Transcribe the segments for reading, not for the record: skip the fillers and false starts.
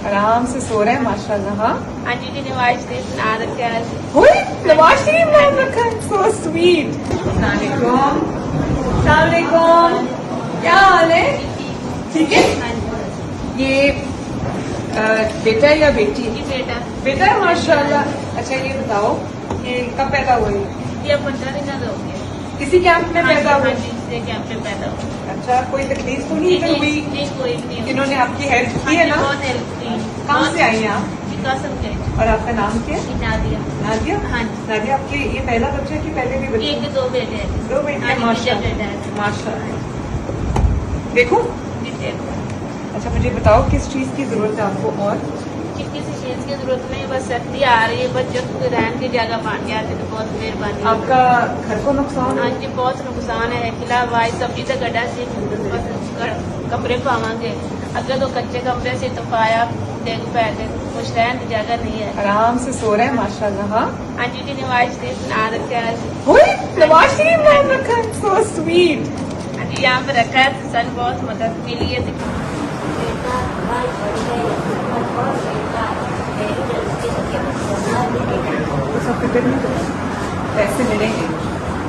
आराम से सो रहे हैं माशाल्लाह। हाँ आंटी जी नवाज शरीफ ना रखा है। नवाज शरीफ नाम रखा है, सो स्वीट। अस्सलामुअलैकुम, क्या हाल है? ठीक है। ये बेटा या बेटी? बेटा। बेटा है माशाल्लाह। अच्छा ये बताओ ये कब पैदा हुई? ये 15 दिन हो गए। किसी कैंप में पैदा हुई? कैंप में पैदा हुआ। अच्छा कोई तकलीफ तो नहीं हुई? नहीं कोई नहीं। इन्होंने आपकी हेल्प की है ना? बहुत हेल्प की। कहाँ से आई हैं आप? कसम के। और आपका नाम क्या है? नादिया। नादिया? हाँ नादिया आपके ये पहला बच्चा है कि पहले भी बच्चे? एक दो बेटे हैं। दो बेटे हैं माशाल्लाह। माशाल्लाह। देखो अच्छा मुझे बताओ किस चीज की जरूरत है आपको? और किसी चीज की जरूरत नहीं, बस सर्दी आ रही है, बच्चों को रहने की जगह पानी आती तो बहुत मेहरबानी। आपका घर को नुकसान? हाँ जी बहुत नुकसान है। खिला भाई सब्जी तो गड्ढा से कमरे पावांगे, अगर तो कच्चे कमरे से तो पाया देख पै कुछ रहने की जगह नहीं है। आराम से सो रहे हैं माशाल्लाह। हाँ आंटी जी नवाज शरीफ ना रखा है। नवाज शरीफ नाम रखा है, सो स्वीट। आंटी यहाँ पे रखा है तो सन बहुत मदद मिली है। सब फिक्र नहीं करो, पैसे मिलेंगे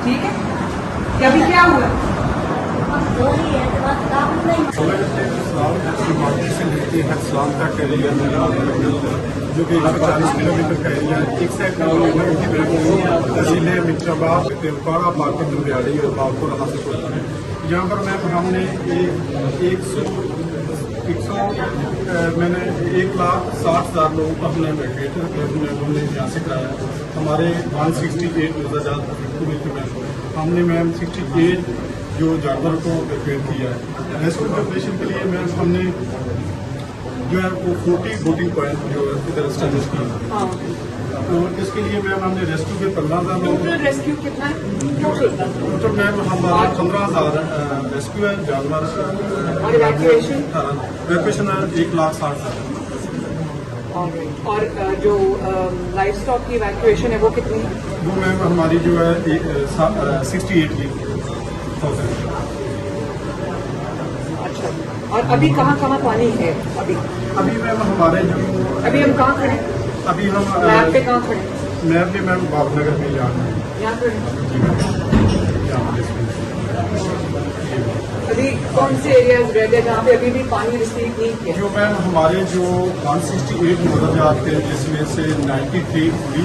ठीक है। अभी क्या हुआ? इस्लाम का एरिया जो कि 140 किलोमीटर का एरिया है। एक साइड तहसील मिर्जाबाद तेलपाड़ा मार्केट लुधियाड़ी और बागपुर हासिल होता है। यहाँ पर मैम हमने मैंने 1,60,000 लोगों को हमने हमने यहाँ से कराया। हमारे 168 मदरजात हमने मैम 68 जो जानवरों को एवैक्यूएट किया है। रेस्क्यू ऑपरेशन के लिए मैम हमने जो है वो 40 बोटिंग पॉइंट जो है इधर एस्टेब्लिश किया। तो इसके लिए मैम हमने रेस्क्यू के 15,000 लोग। रेस्क्यू कितना है टोटल मैम हमारा 15,000 रेस्क्यू है जानवर। और इवैक्यूएशन 1,60,000। और जो लाइफ स्टॉक की इवैक्यूएशन है वो कितनी है? वो मैम हमारी जो है 68,000। अच्छा और अभी कहाँ पानी है? अभी मैम हमारे जो अभी हम कहाँ खड़े? अभी हम लैब पे कहाँ खड़े? लैब पे मैम बाबनगर में यहाँ यहाँ खड़े। अभी कौन से एरियाज रेड है जहाँ पे अभी भी पानी रिसीव नहीं किया? जो मैम हमारे जो 168 मदरजात थे जिसमें से 93 भी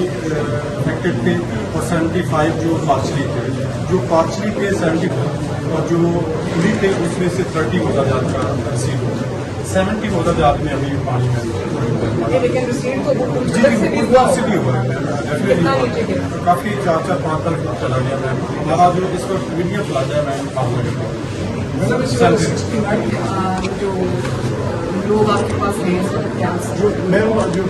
अफेक्टेड थे और 75 जो पार्शली थे। जो पार्शली थे 75 और जो पूरी थे उसमें से 30 मदरजात का रिसीव हुआ। 70 मदरजात में अभी पानी में लेकिन रिसीव तो सिटी हुआ है काफी 4-5 तक चला गया मैम। हमारा जो इस वक्त मीडियम चला गया मैम जो लोग आपके पास हैं जो मैम जो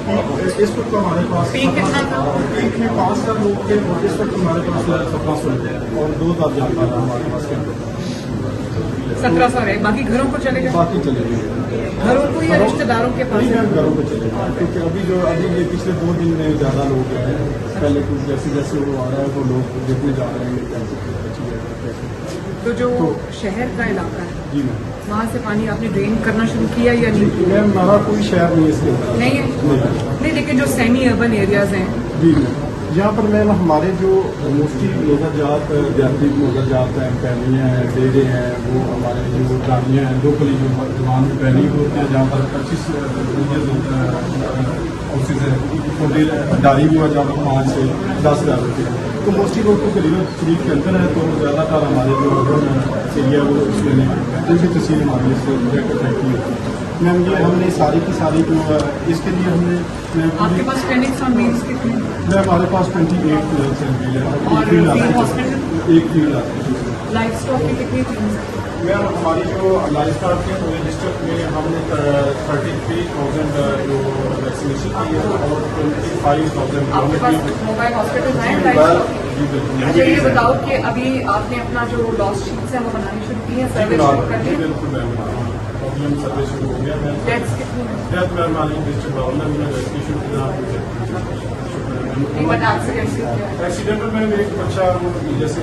इस वक्त हमारे पास पीक कितना था? पीक में 5,000 लोग थे और इस वक्त हमारे पास 1700 और 2,000 जानवर हमारे पास 1700 है। बाकी घरों को चले गए? बाकी चले गए घरों को या रिश्तेदारों के पास? घरों को चले गए क्योंकि अभी ये पिछले 2 दिन में ज्यादा लोग हैं। पहले कुछ जैसे वो आ रहा है वो लोग देखने जा रहे हैं। तो जो शहर का इलाका है जी मैम वहाँ से पानी आपने ड्रेन करना शुरू किया या नहीं किया? मैम हमारा कोई शहर नहीं है इसके अंदर नहीं है नहीं, लेकिन जो सेमी अर्बन एरियाज हैं जी मैम यहाँ पर मैम हमारे जो मोस्टली मदरजात देहाती मदरजात हैं, पैलियाँ हैं, डेरे हैं, वो हमारे जो जामिया हैं लोकली जो जवान पैली होते हैं जहाँ पर 25 हाउसेज है और डारी भी हुआ जहाँ पर 5 से 10,000 होते हैं। तो मोस्टली लोग तो करीबन शरीफ के अंदर है तो ज़्यादातर हमारे जो एरिया वो उसमें नहीं उनकी तस्वीर हमारी इससे डायरेक्ट अफेक्ट नहीं होती। मैम ये हमने सारी की सारी जो इसके लिए हमने आपके पास क्लिनिक्स और मील्स कितने? मैम हमारे पास 28 क्लिनिक्स हैं एक फील्ड आती है। लाइफ स्टॉक की कितनी टीम्स? मैम हमारी जो लाइफ स्टॉक के रजिस्टर में हमने 33,000 जो वैक्सीनेशन की है और 25,000 मोबाइल हॉस्पिटल है। अच्छा ये बताओ कि अभी आपने अपना जो लॉस शीट्स है वो बनानी शुरू की है? सर्वे शुरू कर दी? बिल्कुल मैम एम्बुलेंस सर्विस शुरू हो गया है। डेट्स कितनी है? डेथ में मालिक डिस्ट्रिक्ट प्रॉब्लम है, रजिस्ट्रेशन एक्सीडेंट में मेरे बच्चा जैसे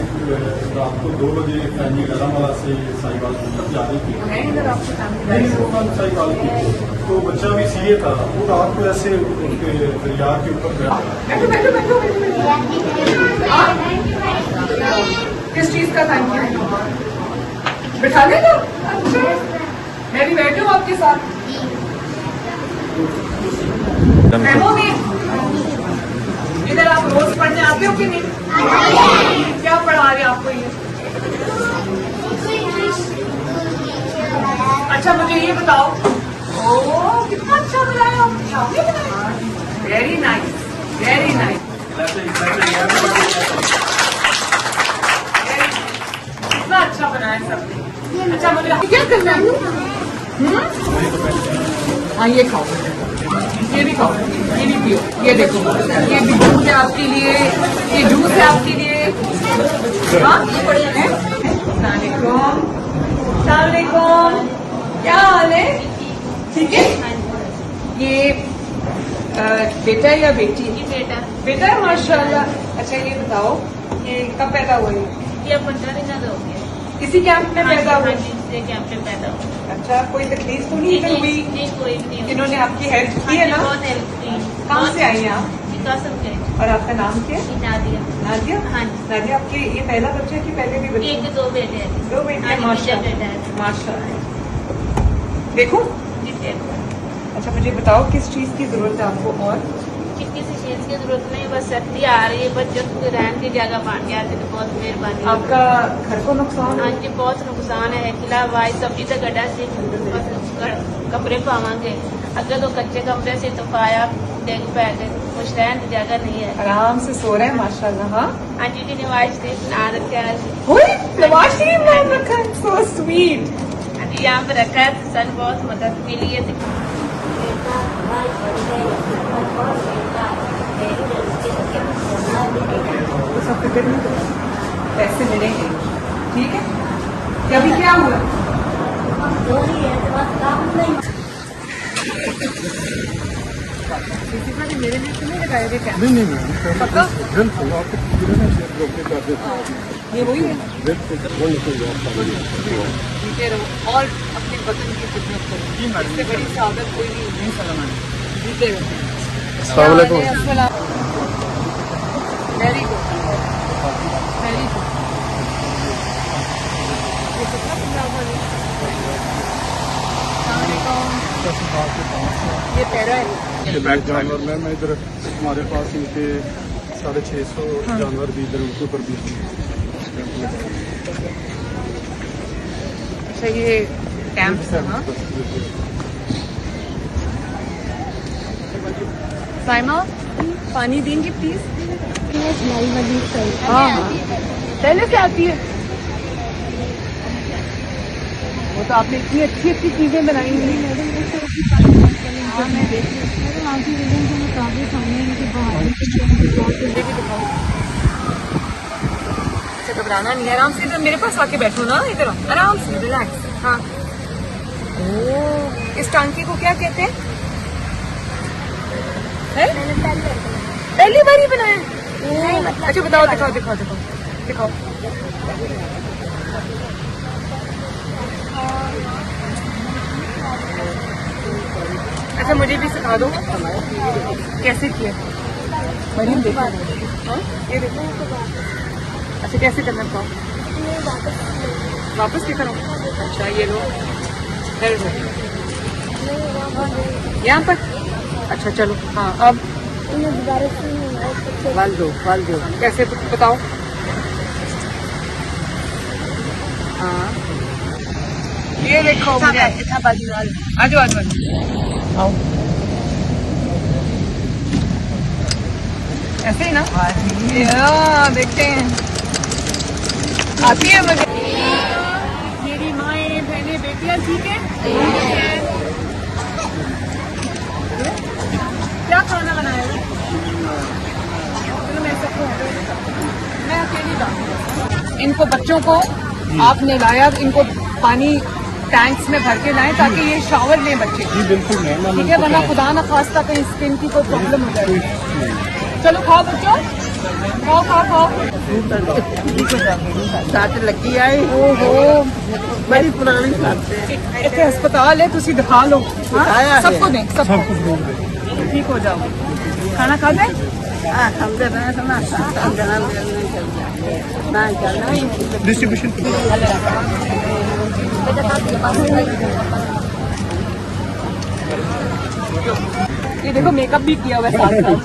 रात को 2 बजे फैमिली गलामाला से साहिवाल तक जा रही थी, साहिवाल की, तो बच्चा भी सीए था, वो रात को ऐसे उनके दरिया के ऊपर किस चीज का थैंक यू? बिठाने का? अच्छा, मैं भी बैठी हूँ आपके साथ। मेमोनी, इधर आप रोज पढ़ने आते हो कि नहीं? क्या पढ़ा रहे आपको ये? अच्छा मुझे ये बताओ, ओह कितना अच्छा बनाया आपने, वेरी नाइस, वेरी नाइस। कितना अच्छा बनाया सबने। अच्छा मुझे क्या करना है? हाँ ये खाओ, ये भी खाओ, ये भी पियो, ये देखो, ये भी जूस है आपके लिए, ये जूस है आपके लिए। हाँ ये बढ़िया है। अस्सलामुअलैकुम, क्या हाल है? ठीक है। ये बेटा या बेटी? ये बेटा बेटा है माशाल्लाह। अच्छा ये बताओ, ये कब पैदा हुए? ये 15 दिन हो गया। किसी कैंप में पैदा हुए? कैंप में पैदा हुआ। अच्छा कोई तकलीफ तो नहीं हुई? नहीं कोई भी नहीं। इन्होंने आपकी हेल्प की है ना? बहुत हेल्प की। कहाँ से आई हैं आप? कसम के और आपका नाम क्या है? नादिया। नादिया? हाँ जी। नादिया आपके ये पहला बच्चा है कि पहले भी बच्चे? 1 2 बेटे हैं। 2 बेटे हैं, हाँ, माशाल्लाह बेटा है। माशाल्लाह। देखो जी, देखो। अच्छा मुझे बताओ किस चीज की जरूरत है आपको? और किसी चीज की जरूरत नहीं, बस सर्दी आ रही है, बच्चों को रहने की जगह पानी आती है तो बहुत मेहरबानी। आपका घर को नुकसान? हाँ जी बहुत नुकसान है। खिला वाई सब्जी तो गड्ढा से कमरे पावांगे, अगर तो कच्चे कमरे से तो पाया देख पै गए, कुछ रहने की जगह नहीं है। आराम से सो रहे हैं माशाल्लाह। हाँ आंटी जी ने नवाज शरीफ ना रखा है। नवाज शरीफ नाम रखा है, सो स्वीट। आंटी यहाँ पे रखा है, सन बहुत मदद मिली है। तो सब फिक्र नहीं करो, पैसे मिलेंगे, ठीक है? कभी क्या हुआ? मेरे लिए तो नहीं लगाया गया क्या? नहीं पक्का? बिल्कुल आपको कर देता हूँ। ये वही है। बिल्कुल जीते रहो और अपने वतन की खिदमत करो, इससे बड़ी सादत कोई नहीं। जीते रहो। Very good, very good. ये कितना पंजाब वाले? ये पैरा है। जानवर मैं इधर हमारे पास इनके 650 जानवर भी इधर उनके ऊपर भी। अच्छा ये कैंप है ना? साइमा पानी देंगे प्लीज? हाँ पहले से आती है वो तो आपने इतनी अच्छी अच्छी चीजें बनाई हुई। अच्छा घबराना नहीं है, आराम से इधर मेरे पास आके बैठो ना, इधर आराम से रिलैक्स। हाँ ओह इस टांकी को क्या कहते हैं? पहली बार ही बनाया? अच्छा बताओ, दिखाओ दिखाओ दिखाओ दिखाओ। अच्छा मुझे भी सिखा दो कैसे किया। मरीम देखो, ये देखो। अच्छा कैसे करना बताओ? वापस भी करो। अच्छा ये लो, यहाँ पर। अच्छा चलो हाँ अब वाल दो कैसे बताओ? हाँ ये देखो आ जाओ आ जाओ आओ। ऐसे ही ना? देखते हैं आती है मुझे। मेरी माएँ बहनें बेटियाँ ठीक है? क्या खाना बनाया? चलो मैं सबको मैं अकेली था। इनको बच्चों को आपने लाया, इनको पानी टैंक्स में भर के लाएं ताकि ये शावर लें बच्चे। जी बिल्कुल मैम, हम ठीक है, वरना खुदा न खास्ता कहीं स्किन की कोई प्रॉब्लम हो जाए। चलो खाओ बच्चों, खाओ खाओ खाओ। सट लगी आई ओहो, बड़ी पुरानी सट है इतने अस्पताल है, तुसी दिखा लो। हाँ? दिखाया है। सबको दें, सब सबको कुछ बोल दें। ठीक हो जाओ। खाना खा दें? समझे ना सुना समझना ना चलना ही डिस्ट्रीब्यूशन ये देखो मेकअप भी किया हुआ है साथ साथ।